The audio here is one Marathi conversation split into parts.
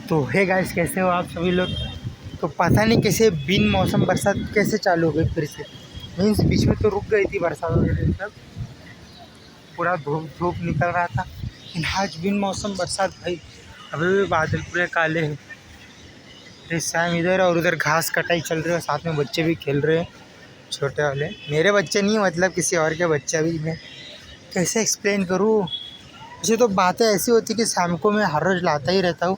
तो हे गाइस, कैसे हो आप सभी लोग। तो पता नहीं कैसे बिन मौसम बरसात कैसे चालू हो गई फिर से। मीन्स बीच में तो रुक गई थी बरसात वगैरह सब, पूरा धूप धूप निकल रहा था, लेकिन आज बिन मौसम बरसात भाई। अभी भी बादल पूरे काले हैं। शाम इधर और उधर घास कटाई चल रही है, साथ में बच्चे भी खेल रहे हैं, छोटे वाले। मेरे बच्चे नहीं, मतलब किसी और के बच्चे भी। मैं कैसे एक्सप्लेन करूँ। मुझे तो बातें ऐसी होती कि शाम को मैं हर रोज़ लाता ही रहता हूँ।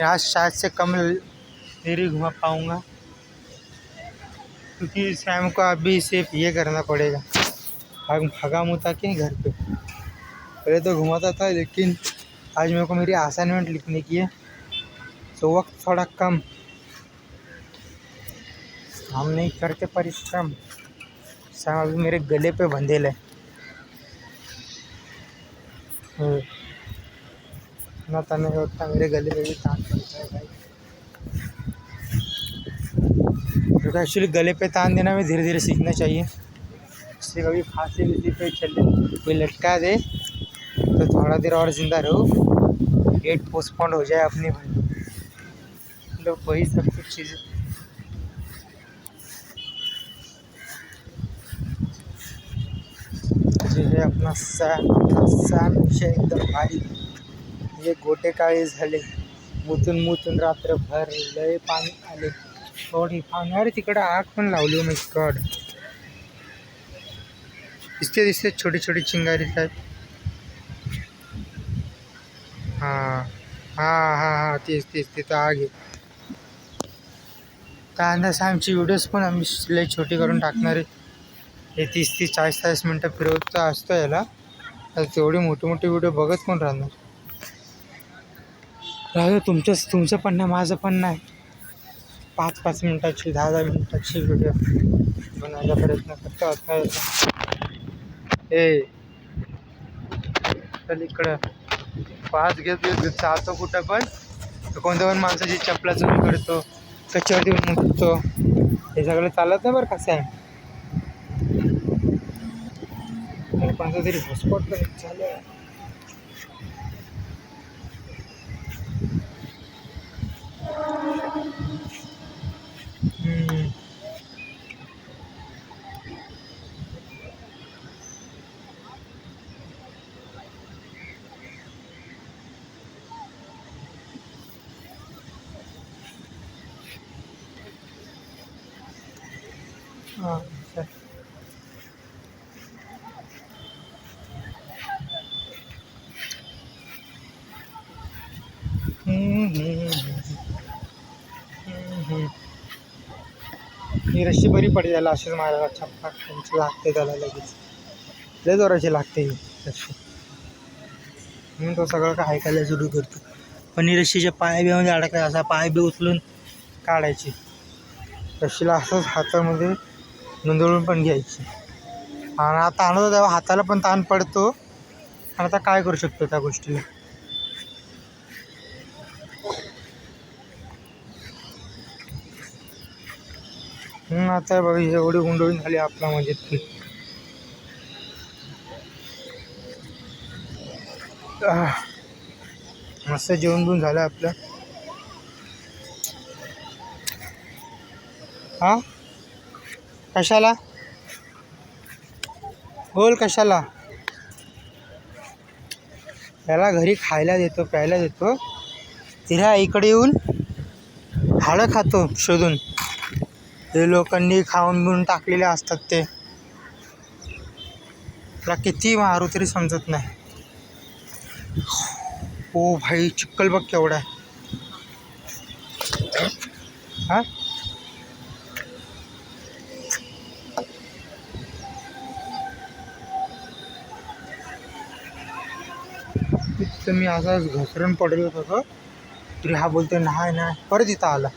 आज शायद से कम देर ही घुमा पाऊँगा, क्योंकि शाम को अभी सिर्फ ये करना पड़ेगा, भगा मुता के घर पे। पहले तो घुमाता था, लेकिन आज मेरे को मेरी असाइनमेंट लिखने की है, तो वक्त थोड़ा कम। हम नहीं करते परिश्रम। शाम अभी मेरे गले पे बंधेल है। ना तने होता मेरे गले पे भी तान पड़ता है भाई, क्योंकि एक्चुअली गले पे तान देना में धीरे धीरे सीखना चाहिए। इससे कभी फांसी विसी पे चले कोई लटका दे तो थोड़ा देर और ज़िंदा रहो, डेट पोस्टपोन्ड हो जाए अपनी भाई। मतलब वही सब कुछ चीज़ें। जो है अपना सॅम विषय एकदम भारी। ये गोटे काळे झाले, मुतून मुतून रात्रभर लय पाणी आले, थोडी पाण्यावर तिकडं आग पण लावली। माय गॉड, दिसते दिसते छोटी छोटी चिंगारी टाईप। हां हां हां हां, तेच तेच, तिथं आग आहे. त्यानंतर आमची व्हिडिओज पण आम्ही लय छोटी करून टाकणार आहे. हे 30-30 40-40 मिनटं फिरवता असतो याला, तर तेवढी मोठी मोठी व्हिडिओ बघत कोण राहणार. राहू तुमचं पण नाही, माझं पण नाही. 5-5 मिनटाची 10-10 मिनटाची व्हिडिओ बनवायचा प्रयत्न करतो आता. ए चल इकडं, पाच घेत जातो कुठं पण, तर कोणत्या पण माणसाची चपला चोरी करतो, कच्यावरती मुततो. हे सगळं चालत नाही बरं. कसं आहे, कोणतं तरी हॉटस्पॉट चालू आहे. हां सर. ही रशी बरी पडते त्याला, अशीच मारायला छप्पा लागते त्याला लगेच. लय जोराची लागते ही रशी, म्हणून तो सगळं काय ऐकायला सुरू करतो. पण ही रशीच्या पाय बिमध्ये अडकाय, असा पाय बी उचलून काढायची. रशीला असंच हातामध्ये नोंदवून पण घ्यायची. आणि आता आणतो तेव्हा हाताला पण ताण पडतो, आणि आता काय करू शकतो त्या गोष्टीला. आता बघा एवढी गुंडळून झाली आपला, म्हणजे ती मस्त जेवण बिवून झालं आपलं. हां कशाला बोल, कशाला. त्याला घरी खायला देतो, प्यायला देतो, तिला इकडे येऊन हाडं खातो शोधून. ते लोकांनी खाऊन बिऊन टाकलेले असतात ते, त्याला किती मारू तरी समजत नाही. ओ भाई, चिक्कल बघ केवढा आहे. हां तर मी असाच घसरून पडलो होतो, तरी हा बोलतो नाही नाही, परत इथं आला.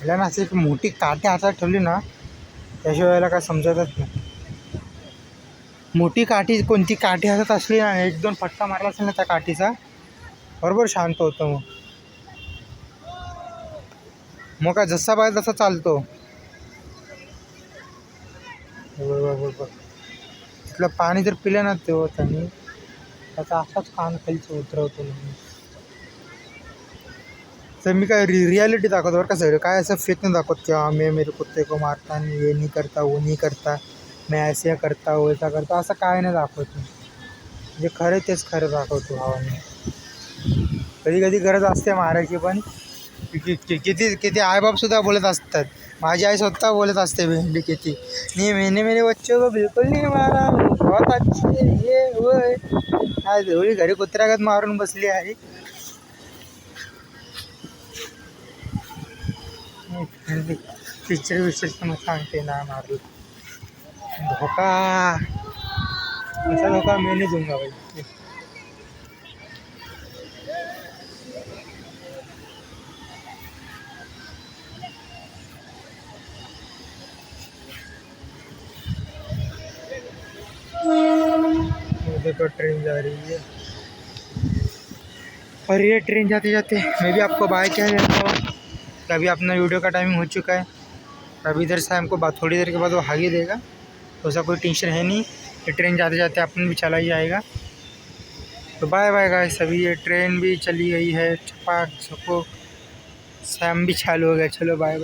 याला ना असं एक मोठी काठी हातात ठेवली ना, त्याशिवायला काय समजतच नाही. मोठी काठी, कोणती काठी हातात असली ना, 1-2 फटका मारला असेल ना त्या काठीचा, बरोबर शांत होतं. मग काय जसा पाहिजे तसा चालतो. बरोबर, तिथलं पाणी जर पिलं ना तेव्हा त्यांनी, त्याचा असाच कान खालीच उतरवतो. तर मी काय रियालिटी दाखवतो बरं का सर, काय असं फेक नाही दाखवत की हाँ मैं मेरे कुत्ते को मारता नहीं, ये नहीं करता, वो नहीं करता, मैं ऐसे करता वैसा करता, असं काय नाही दाखवत मी. म्हणजे खरं तेच खरं दाखवतो भावाने. कधी कधी गरज असते मारायची पण, किती किती आईबापसुद्धा बोलत असतात. माझी आई स्वतः बोलत असते भेंडी किती, नहीं मैंने मेरे बच्चों को बिल्कुल नहीं मारा, बहुत अच्छे ये वो है. आज एवढी घरी कुत्र्यागत मारून बसली आहे. पिक्चर विक्चरचं मग सांगते ना मारलं धोका, ऐसा धोका मैं नहीं दूंगा भाई. देखो ट्रेन जा रही है, और ये ट्रेन जाते जाते मैं भी आपको बाय कह देता हूँ. अभी अपना वीडियो का टाइमिंग हो चुका है. अभी इधर से हमको थोड़ी देर के बाद वो आगे देगा, तो ऐसा कोई टेंशन है नहीं. ये ट्रेन जाते जाते अपन भी चला ही जाएगा. तो बाय बाय गाइस. अभी ये ट्रेन भी चली गई है, छपाक छपो, शाम भी चालू हो गया. चलो बाय बाय.